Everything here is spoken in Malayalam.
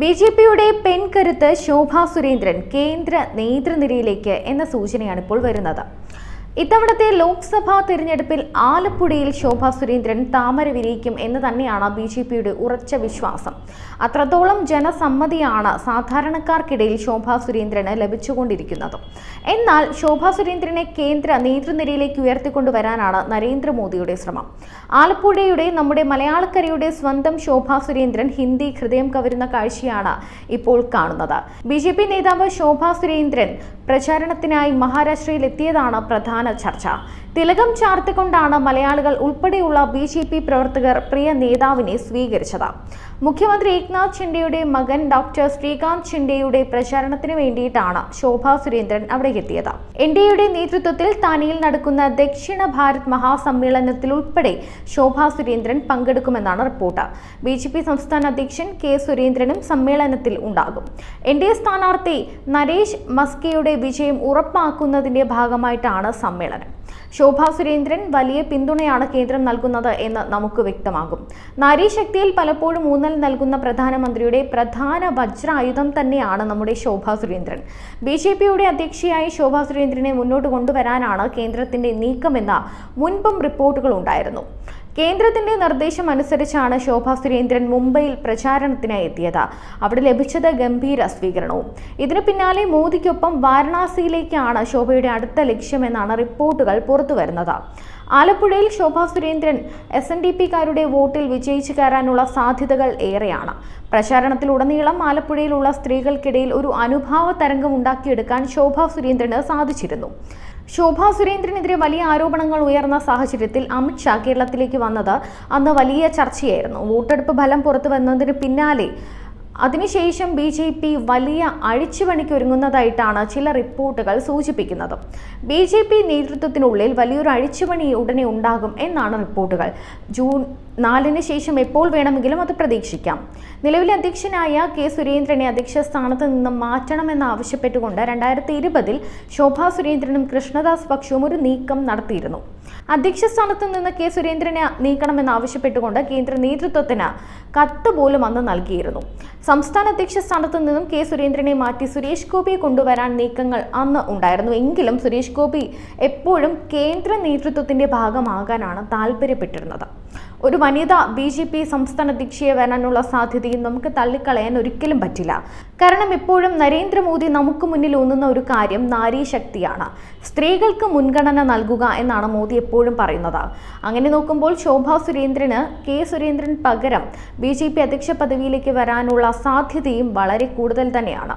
ബിജെപിയുടെ പെൺകരുത്ത് ശോഭാ സുരേന്ദ്രൻ കേന്ദ്ര നേതൃനിരയിലേക്ക് എന്ന സൂചനയാണ് ഇപ്പോൾ വരുന്നത്. ഇത്തവണത്തെ ലോക്സഭാ തെരഞ്ഞെടുപ്പിൽ ആലപ്പുഴയിൽ ശോഭാ സുരേന്ദ്രൻ താമര വിരിയിക്കും എന്ന് തന്നെയാണ് ബിജെപിയുടെ ഉറച്ച വിശ്വാസം. അത്രത്തോളം ജനസമ്മതിയാണ് സാധാരണക്കാർക്കിടയിൽ ശോഭാ സുരേന്ദ്രന് ലഭിച്ചുകൊണ്ടിരിക്കുന്നത്. എന്നാൽ ശോഭാ സുരേന്ദ്രനെ കേന്ദ്ര നേതൃനിരയിലേക്ക് ഉയർത്തിക്കൊണ്ടുവരാനാണ് നരേന്ദ്രമോദിയുടെ ശ്രമം. ആലപ്പുഴയുടെ നമ്മുടെ മലയാളക്കരയുടെ സ്വന്തം ശോഭാ സുരേന്ദ്രൻ ഹിന്ദി ഹൃദയം കവരുന്ന കാഴ്ചയാണ് ഇപ്പോൾ കാണുന്നത്. ബിജെപി നേതാവ് ശോഭാ സുരേന്ദ്രൻ പ്രചാരണത്തിനായി മഹാരാഷ്ട്രയിൽ എത്തിയതാണ് പ്രധാന ചർച്ച. തിലകം ചാർത്തിക്കൊണ്ടാണ് മലയാളികൾ ഉൾപ്പെടെയുള്ള ബിജെപി പ്രവർത്തകർ പ്രിയ നേതാവിനെ സ്വീകരിച്ചത്. മുഖ്യമന്ത്രി ഏക്നാഥ് ഷിൻഡെയുടെ മകൻ ഡോക്ടർ ശ്രീകാന്ത് ഷിൻഡെയുടെ പ്രചാരണത്തിന് വേണ്ടിയിട്ടാണ് ശോഭാ സുരേന്ദ്രൻ അവിടെ എത്തിയത്. എൻഡിഎയുടെ നേതൃത്വത്തിൽ താനെയിൽ നടക്കുന്ന ദക്ഷിണ ഭാരത് മഹാസമ്മേളനത്തിൽ ഉൾപ്പെടെ ശോഭാ സുരേന്ദ്രൻ പങ്കെടുക്കുമെന്നാണ് റിപ്പോർട്ട്. ബിജെപി സംസ്ഥാന അധ്യക്ഷൻ കെ സുരേന്ദ്രനും സമ്മേളനത്തിൽ ഉണ്ടാകും. എൻഡിഎ സ്ഥാനാർത്ഥി നരേഷ് മസ്കയുടെ വിജയം ഉറപ്പാക്കുന്നതിന്റെ ഭാഗമായിട്ടാണ് സമ്മേളനം. ശോഭാ സുരേന്ദ്രൻ വലിയ പിന്തുണയാണ് കേന്ദ്രം നൽകുന്നത് എന്ന് നമുക്ക് വ്യക്തമാകും. നാരീശക്തിയിൽ പലപ്പോഴും ഊന്നൽ നൽകുന്ന പ്രധാനമന്ത്രിയുടെ പ്രധാന വജ്രായുധം തന്നെയാണ് നമ്മുടെ ശോഭാ സുരേന്ദ്രൻ. ബിജെപിയുടെ അധ്യക്ഷയായി ശോഭാ സുരേന്ദ്രനെ മുന്നോട്ട് കൊണ്ടുവരാനാണ് കേന്ദ്രത്തിന്റെ നീക്കമെന്ന മുൻപും റിപ്പോർട്ടുകൾ ഉണ്ടായിരുന്നു. കേന്ദ്രത്തിന്റെ നിർദ്ദേശം അനുസരിച്ചാണ് ശോഭാ സുരേന്ദ്രൻ മുംബൈയിൽ പ്രചാരണത്തിനായി എത്തിയത്. അവിടെ ലഭിച്ചത് ഗംഭീര സ്വീകരണവും. ഇതിനു പിന്നാലെ മോദിക്കൊപ്പം വാരണാസിയിലേക്കാണ് ശോഭയുടെ അടുത്ത ലക്ഷ്യമെന്നാണ് റിപ്പോർട്ടുകൾ പുറത്തുവരുന്നത്. ആലപ്പുഴയിൽ ശോഭാ സുരേന്ദ്രൻ SNDP-കാരുടെ വോട്ടിൽ വിജയിച്ചു കയറാനുള്ള സാധ്യതകൾ ഏറെയാണ്. പ്രചാരണത്തിലുടനീളം ആലപ്പുഴയിലുള്ള സ്ത്രീകൾക്കിടയിൽ ഒരു അനുഭാവ തരംഗം ഉണ്ടാക്കിയെടുക്കാൻ ശോഭാ സുരേന്ദ്രന് സാധിച്ചിരുന്നു. ശോഭാ സുരേന്ദ്രനെതിരെ വലിയ ആരോപണങ്ങൾ ഉയർന്ന സാഹചര്യത്തിൽ അമിത്ഷാ കേരളത്തിലേക്ക് വന്നത് അന്ന് വലിയ ചർച്ചയായിരുന്നു. വോട്ടെടുപ്പ് ഫലം പുറത്തു വന്നതിന് പിന്നാലെ അതിനുശേഷം BJP വലിയ അഴിച്ചുപണിക്ക് ഒരുങ്ങുന്നതായിട്ടാണ് ചില റിപ്പോർട്ടുകൾ സൂചിപ്പിക്കുന്നത്. BJP നേതൃത്വത്തിനുള്ളിൽ വലിയൊരു അഴിച്ചുപണി ഉടനെ ഉണ്ടാകും എന്നാണ് റിപ്പോർട്ടുകൾ. ജൂൺ 4-ന് ശേഷം എപ്പോൾ വേണമെങ്കിലും അത് പ്രതീക്ഷിക്കാം. നിലവിലെ അധ്യക്ഷനായ കെ സുരേന്ദ്രനെ അധ്യക്ഷ സ്ഥാനത്ത് നിന്നും മാറ്റണമെന്നാവശ്യപ്പെട്ടുകൊണ്ട് 2020-ൽ ശോഭാ സുരേന്ദ്രനും കൃഷ്ണദാസ് പക്ഷവും ഒരു നീക്കം നടത്തിയിരുന്നു. അധ്യക്ഷ സ്ഥാനത്ത് നിന്ന് കെ സുരേന്ദ്രനെ നീക്കണമെന്നാവശ്യപ്പെട്ടുകൊണ്ട് കേന്ദ്ര നേതൃത്വത്തിന് കത്ത് പോലും അന്ന് നൽകിയിരുന്നു. സംസ്ഥാന അധ്യക്ഷ സ്ഥാനത്ത് നിന്നും കെ സുരേന്ദ്രനെ മാറ്റി സുരേഷ് ഗോപിയെ കൊണ്ടുവരാൻ നീക്കങ്ങൾ അന്ന് ഉണ്ടായിരുന്നു. എങ്കിലും സുരേഷ് ഗോപി എപ്പോഴും കേന്ദ്ര നേതൃത്വത്തിന്റെ ഭാഗമാകാനാണ് താല്പര്യപ്പെട്ടിരുന്നത്. ഒരു വനിത BJP സംസ്ഥാന അധ്യക്ഷയെ വരാനുള്ള സാധ്യതയും നമുക്ക് തള്ളിക്കളയാൻ ഒരിക്കലും പറ്റില്ല. കാരണം എപ്പോഴും നരേന്ദ്രമോദി നമുക്ക് മുന്നിൽ ഊന്നുന്ന ഒരു കാര്യം നാരീശക്തിയാണ്. സ്ത്രീകൾക്ക് മുൻഗണന നൽകുക എന്നാണ് മോദി എപ്പോഴും പറയുന്നത്. അങ്ങനെ നോക്കുമ്പോൾ ശോഭാ സുരേന്ദ്രന് കെ സുരേന്ദ്രൻ പകരം BJP അധ്യക്ഷ പദവിയിലേക്ക് വരാനുള്ള സാധ്യതയും വളരെ കൂടുതൽ തന്നെയാണ്.